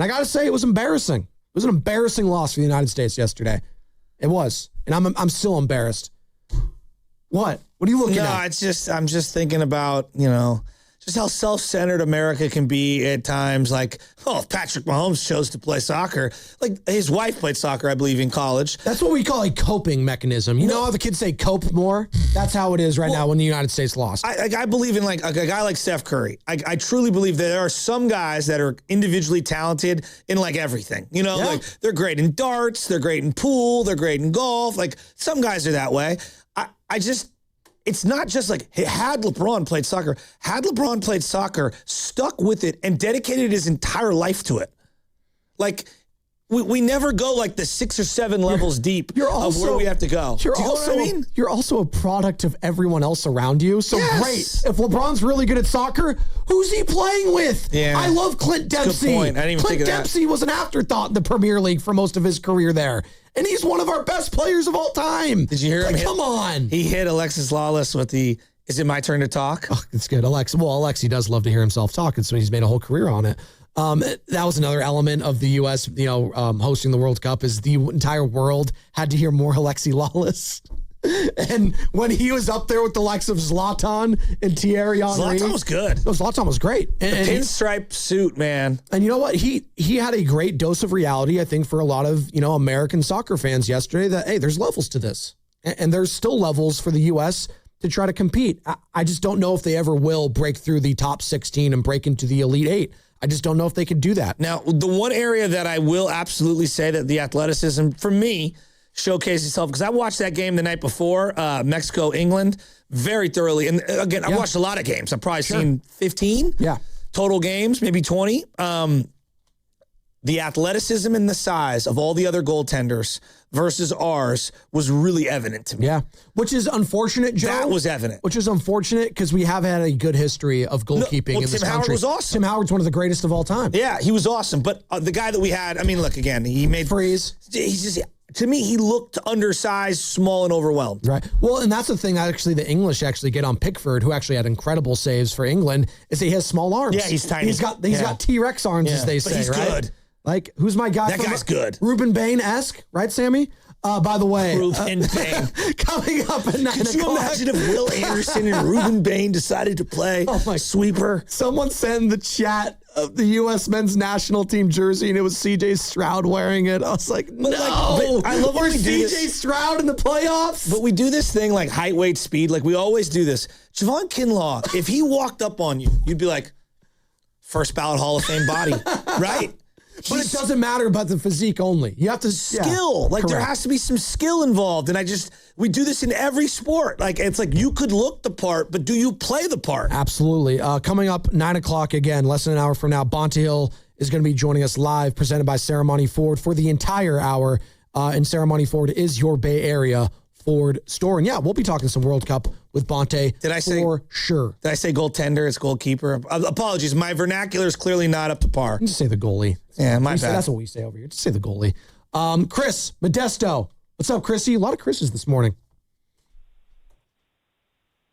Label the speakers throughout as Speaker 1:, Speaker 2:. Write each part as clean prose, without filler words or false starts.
Speaker 1: And I got to say, it was embarrassing. It was an embarrassing loss for the United States yesterday. It was. And I'm still embarrassed. What? What are you looking at?
Speaker 2: No, it's just, I'm just thinking about, just how self-centered America can be at times. Like, if Patrick Mahomes chose to play soccer. Like, his wife played soccer, I believe, in college.
Speaker 1: That's what we call a coping mechanism. You know how the kids say cope more? That's how it is now when the United States lost.
Speaker 2: I believe in, like, a guy like Steph Curry. I truly believe that there are some guys that are individually talented in, like, everything. Like, they're great in darts, they're great in pool, they're great in golf. Like, some guys are that way. It's not just like, had LeBron played soccer, stuck with it, and dedicated his entire life to it. Like, we never go like the 6 or 7 levels deep of where we have to go. Do you know what I mean?
Speaker 1: You're also a product of everyone else around you. So great. If LeBron's really good at soccer, who's he playing with?
Speaker 2: Yeah.
Speaker 1: I love Clint Dempsey.
Speaker 2: Good point. I didn't even think of that.
Speaker 1: Clint Dempsey was an afterthought in the Premier League for most of his career there. And he's one of our best players of all time.
Speaker 2: Did you hear him?
Speaker 1: Come on.
Speaker 2: He hit Alexis Lawless with the, is it my turn to talk?
Speaker 1: Oh, it's good. Alexi does love to hear himself talk. And so he's made a whole career on it. That was another element of the U.S., hosting the World Cup is the entire world had to hear more Alexi Lawless. And when he was up there with the likes of Zlatan and Thierry Henry.
Speaker 2: Zlatan was good.
Speaker 1: No, Zlatan was great. And
Speaker 2: pinstripe suit, man.
Speaker 1: And you know what? He had a great dose of reality, I think, for a lot of, American soccer fans yesterday that, hey, there's levels to this. And there's still levels for the U.S. to try to compete. I just don't know if they ever will break through the top 16 and break into the Elite 8. I just don't know if they could do that.
Speaker 2: Now, the one area that I will absolutely say that the athleticism, for me, showcased itself, because I watched that game the night before, Mexico-England, very thoroughly. And again, I've watched a lot of games. I've probably seen 15 total games, maybe 20. The athleticism and the size of all the other goaltenders versus ours was really evident to me.
Speaker 1: Yeah, which is unfortunate, Joe.
Speaker 2: That was evident.
Speaker 1: Which is unfortunate because we have had a good history of goalkeeping in this country.
Speaker 2: Tim Howard was awesome.
Speaker 1: Tim Howard's one of the greatest of all time.
Speaker 2: Yeah, he was awesome. But the guy that we had, I mean, look, again, he made...
Speaker 1: Freeze.
Speaker 2: He's just... To me, he looked undersized, small, and overwhelmed.
Speaker 1: Right. Well, and that's the thing actually the English actually get on Pickford, who actually had incredible saves for England, is he has small arms.
Speaker 2: Yeah, he's tiny.
Speaker 1: He's got T-Rex arms, as they say,
Speaker 2: but he's
Speaker 1: right?
Speaker 2: good.
Speaker 1: Like, who's my guy?
Speaker 2: That guy's good.
Speaker 1: Ruben Bain-esque, right, Sammy? By the way,
Speaker 2: Ruben Bain.
Speaker 1: Coming up at 9 o'clock.
Speaker 2: Could you imagine if Will Anderson and Ruben Bain decided to play sweeper?
Speaker 1: Someone sent in the chat of the U.S. men's national team jersey, and it was C.J. Stroud wearing it. I was like, no.
Speaker 2: I love when we do
Speaker 1: C.J. Stroud in the playoffs.
Speaker 2: But we do this thing like height, weight, speed. Like we always do this. Javon Kinlaw, if he walked up on you, you'd be like, first ballot Hall of Fame body, right?
Speaker 1: But it doesn't matter about the physique only. You have to
Speaker 2: skill. Like there has to be some skill involved. And we do this in every sport. Like it's like you could look the part, but do you play the part?
Speaker 1: Absolutely. Coming up 9 o'clock again, less than an hour from now, Bonta Hill is going to be joining us live, presented by Ceremony Ford for the entire hour. And Ceremony Ford is your Bay Area Ford store. And we'll be talking some World Cup with Bonta for sure.
Speaker 2: Did I say goaltender? It's goalkeeper. Apologies. My vernacular is clearly not up to par.
Speaker 1: Just say the goalie.
Speaker 2: Yeah, my bad.
Speaker 1: That's what we say over here. Just say the goalie. Chris Modesto. What's up, Chrissy? A lot of Chris's this morning.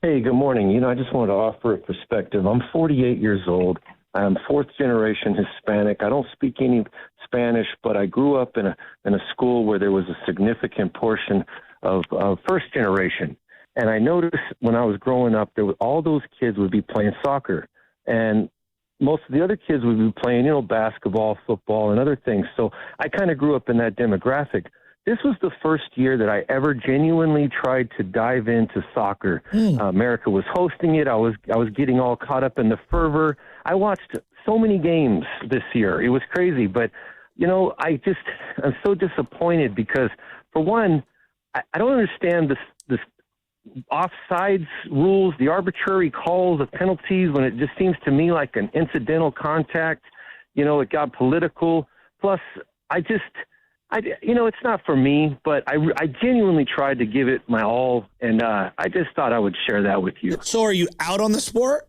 Speaker 3: Hey, good morning. I just wanted to offer a perspective. I'm 48 years old. I'm fourth generation Hispanic. I don't speak any Spanish, but I grew up in a school where there was a significant portion of first generation. And I noticed when I was growing up, all those kids would be playing soccer. And most of the other kids would be playing, basketball, football, and other things. So I kind of grew up in that demographic. This was the first year that I ever genuinely tried to dive into soccer. America was hosting it. I was getting all caught up in the fervor. I watched so many games this year. It was crazy. But, I'm so disappointed because, for one, I don't understand this offsides rules, the arbitrary calls of penalties when it just seems to me like an incidental contact. It got political. Plus, it's not for me, but I genuinely tried to give it my all, and I just thought I would share that with you.
Speaker 2: So are you out on the sport?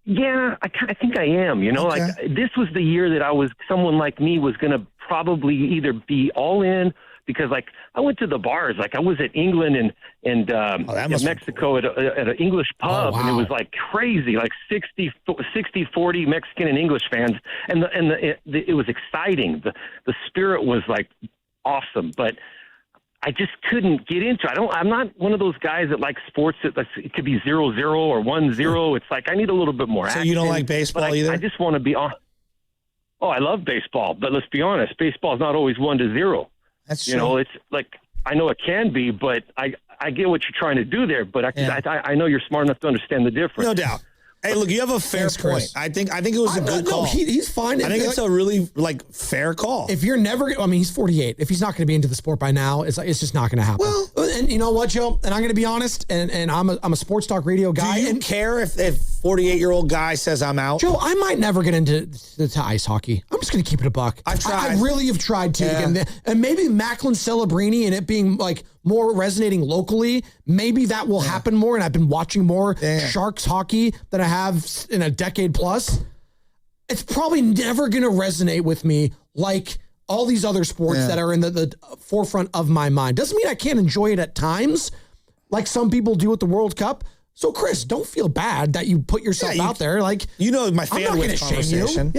Speaker 3: Yeah, I think I am. Okay. Like this was the year that someone like me was going to probably either be all in,
Speaker 4: because like I went to the bars, like I was at England and in Mexico at an English pub, and it was like crazy, like 60-40 Mexican and English fans, and it was exciting. The spirit was like awesome, but I just couldn't get into it. I'm not one of those guys that like sports that it could be 0-0 or 1-0. It's like I need a little bit more action.
Speaker 2: So you don't like baseball either?
Speaker 4: I just want to be on. Oh, I love baseball, but let's be honest, baseball is not always 1-0.
Speaker 2: That's true.
Speaker 4: You know, it's like I know it can be, but I get what you're trying to do there. But I know you're smart enough to understand the difference.
Speaker 2: No doubt. Hey, look, you have a fair point. I think it was a good call.
Speaker 1: He's fine.
Speaker 2: I think it's a really fair call.
Speaker 1: If you're never, he's 48. If he's not going to be into the sport by now, it's just not going to happen. Well, and you know what, Joe? And I'm going to be honest. And I'm a sports talk radio guy.
Speaker 2: Do you care if 48-year-old guy says I'm out?
Speaker 1: Joe, I might never get into ice hockey. I'm just going to keep it a buck.
Speaker 2: I've tried.
Speaker 1: I really have tried to. Yeah. And maybe Macklin Celebrini and it being like more resonating locally, maybe that will happen more. And I've been watching more Sharks hockey than I have in a decade plus. It's probably never going to resonate with me like all these other sports that are in the forefront of my mind. Doesn't mean I can't enjoy it at times, like some people do at the World Cup. So, Chris, don't feel bad that you put yourself out there. Like,
Speaker 2: you know, my Fanwidth conversation.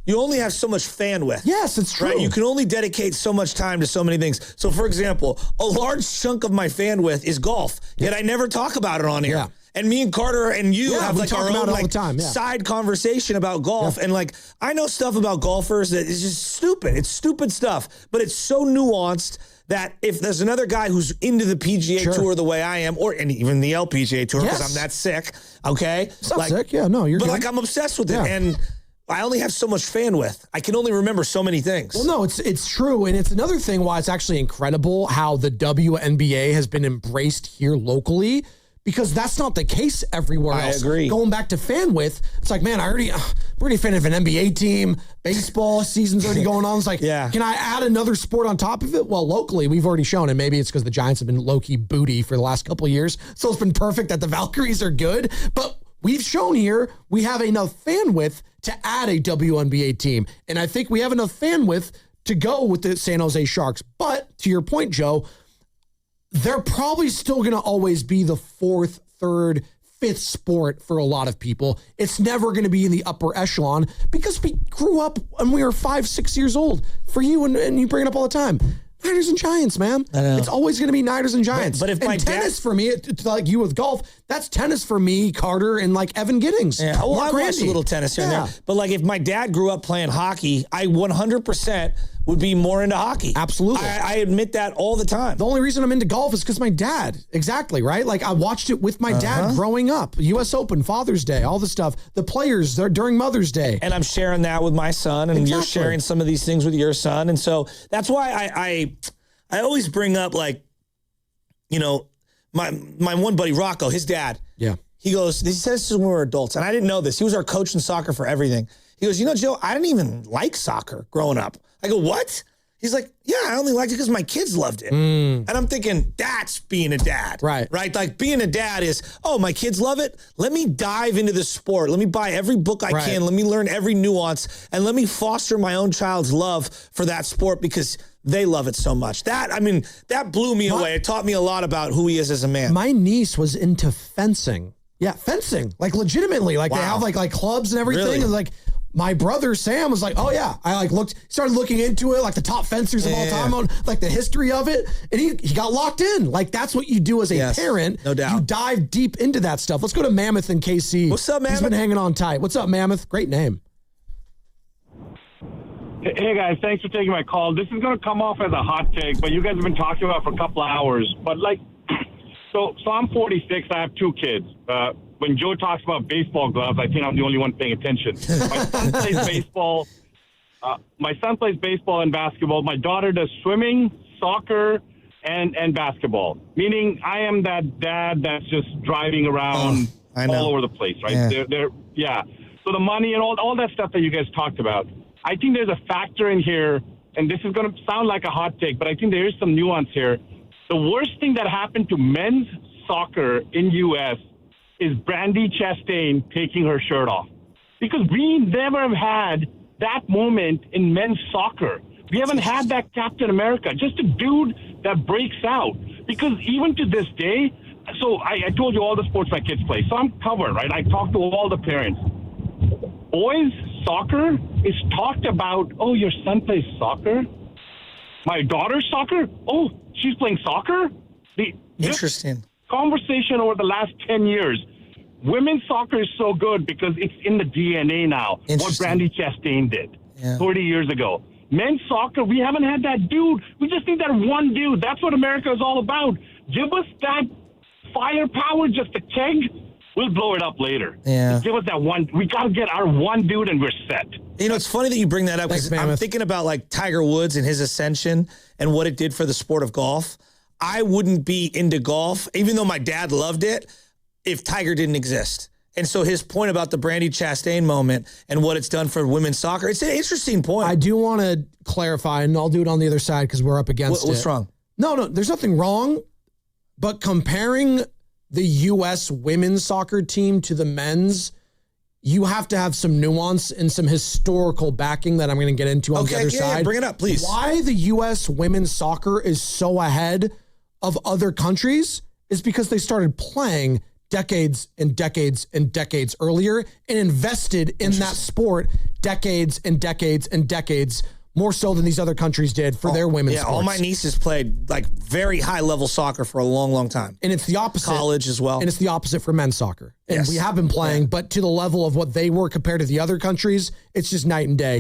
Speaker 2: You only have so much Fanwidth.
Speaker 1: Yes, it's true.
Speaker 2: Right? You can only dedicate so much time to so many things. So, for example, a large chunk of my Fanwidth is golf, yet I never talk about it on here. Yeah. And me and Carter and you have like our own side conversation about golf. And like, I know stuff about golfers that is just stupid. It's stupid stuff, but it's so nuanced that if there's another guy who's into the PGA Tour the way I am, and even the LPGA Tour, because I'm that sick, okay?
Speaker 1: It's not sick, you're good.
Speaker 2: But like, I'm obsessed with it, and I only have so much Fanwidth. I can only remember so many things.
Speaker 1: Well, no, it's true, and it's another thing why it's actually incredible how the WNBA has been embraced here locally, because that's not the case everywhere else.
Speaker 2: I agree.
Speaker 1: Going back to Fanwidth, it's like, man, I'm already a fan of an NBA team. Baseball season's already going on. It's like, can I add another sport on top of it? Well, locally, we've already shown, and maybe it's because the Giants have been low-key booty for the last couple of years, so it's been perfect that the Valkyries are good. But we've shown here we have enough Fanwidth to add a WNBA team, and I think we have enough Fanwidth to go with the San Jose Sharks. But to your point, Joe, they're probably still going to always be the fourth, third, fifth sport for a lot of people. It's never going to be in the upper echelon because we grew up when we were 5-6 years old. For you, and you bring it up all the time, Niners and Giants, man. I know. It's always going to be Niners and Giants.
Speaker 2: But if my
Speaker 1: tennis for me, like you with golf, that's tennis for me, Carter, and like Evan Giddings.
Speaker 2: Yeah, well, I watched a little tennis here and there. But like if my dad grew up playing hockey, I 100% would be more into hockey.
Speaker 1: Absolutely.
Speaker 2: I admit that all the time.
Speaker 1: The only reason I'm into golf is because my dad. Exactly, right? Like I watched it with my dad growing up. US Open, Father's Day, all the stuff. The players, they're during Mother's Day.
Speaker 2: And I'm sharing that with my son, and you're sharing some of these things with your son. And so that's why I always bring up, like, you know, my one buddy, Rocco, his dad.
Speaker 1: Yeah.
Speaker 2: He says this when we were adults, and I didn't know this. He was our coach in soccer for everything. He goes, you know, Joe, I didn't even like soccer growing up. I go, what? He's like, yeah, I only liked it because my kids loved it. And I'm thinking, that's being a dad.
Speaker 1: Right.
Speaker 2: Right? Like, being a dad is, oh, my kids love it. Let me dive into the sport. Let me buy every book I can. Let me learn every nuance. And let me foster my own child's love for that sport because they love it so much. That blew me away. It taught me a lot about who he is as a man.
Speaker 1: My niece was into fencing. Yeah, fencing. Like, legitimately. Like, they have, like clubs and everything.
Speaker 2: Really?
Speaker 1: And, like, my brother Sam was like, oh yeah. I started looking into it, like the top fencers of all time, on like the history of it. And he got locked in. Like, that's what you do as a parent.
Speaker 2: No doubt.
Speaker 1: You dive deep into that stuff. Let's go to Mammoth in KC.
Speaker 2: What's up, Mammoth?
Speaker 1: He's been hanging on tight. What's up, Mammoth? Great name.
Speaker 5: Hey guys, thanks for taking my call. This is going to come off as a hot take, but you guys have been talking about it for a couple of hours. But like, so I'm 46. I have 2 kids. When Joe talks about baseball gloves, I think I'm the only one paying attention. My son plays baseball. My son plays baseball and basketball. My daughter does swimming, soccer, and basketball. Meaning, I am that dad that's just driving around all over the place, right?
Speaker 2: Yeah.
Speaker 5: So the money and all that stuff that you guys talked about. I think there's a factor in here, and this is going to sound like a hot take, but I think there is some nuance here. The worst thing that happened to men's soccer in U.S. is Brandy Chastain taking her shirt off. Because we never have had that moment in men's soccer We haven't had that Captain America, just a dude that breaks out. Because even to this day, so I told you all the sports my kids play, so I'm covered, right? I talk to all the parents. Boys soccer is talked about, oh, your son plays soccer? My daughter's soccer? Oh, she's playing soccer?
Speaker 2: Interesting.
Speaker 5: Conversation over the last 10 years. Women's soccer is so good because it's in the DNA now. What Brandy Chastain did 30 years ago. Men's soccer, we haven't had that dude. We just need that one dude. That's what America is all about. Give us that firepower, just a keg. We'll blow it up later.
Speaker 2: Yeah.
Speaker 5: Just give us that one. We got to get our one dude and we're set.
Speaker 2: You know, it's funny that you bring that up because I'm thinking about like Tiger Woods and his ascension and what it did for the sport of golf. I wouldn't be into golf, even though my dad loved it, if Tiger didn't exist. And so his point about the Brandy Chastain moment and what it's done for women's soccer, it's an interesting point.
Speaker 1: I do want to clarify, and I'll do it on the other side because we're up against it.
Speaker 2: What's wrong?
Speaker 1: No, there's nothing wrong. But comparing the U.S. women's soccer team to the men's, you have to have some nuance and some historical backing that I'm going to get into on the other side.
Speaker 2: Yeah, bring it up, please.
Speaker 1: Why the U.S. women's soccer is so ahead of other countries is because they started playing decades and decades and decades earlier and invested in that sport decades and decades and decades more so than these other countries did for their women's sports.
Speaker 2: All my nieces played like very high level soccer for a long, long time.
Speaker 1: And it's the opposite.
Speaker 2: College as well.
Speaker 1: And it's the opposite for men's soccer. And we have been playing, but to the level of what they were compared to the other countries, it's just night and day.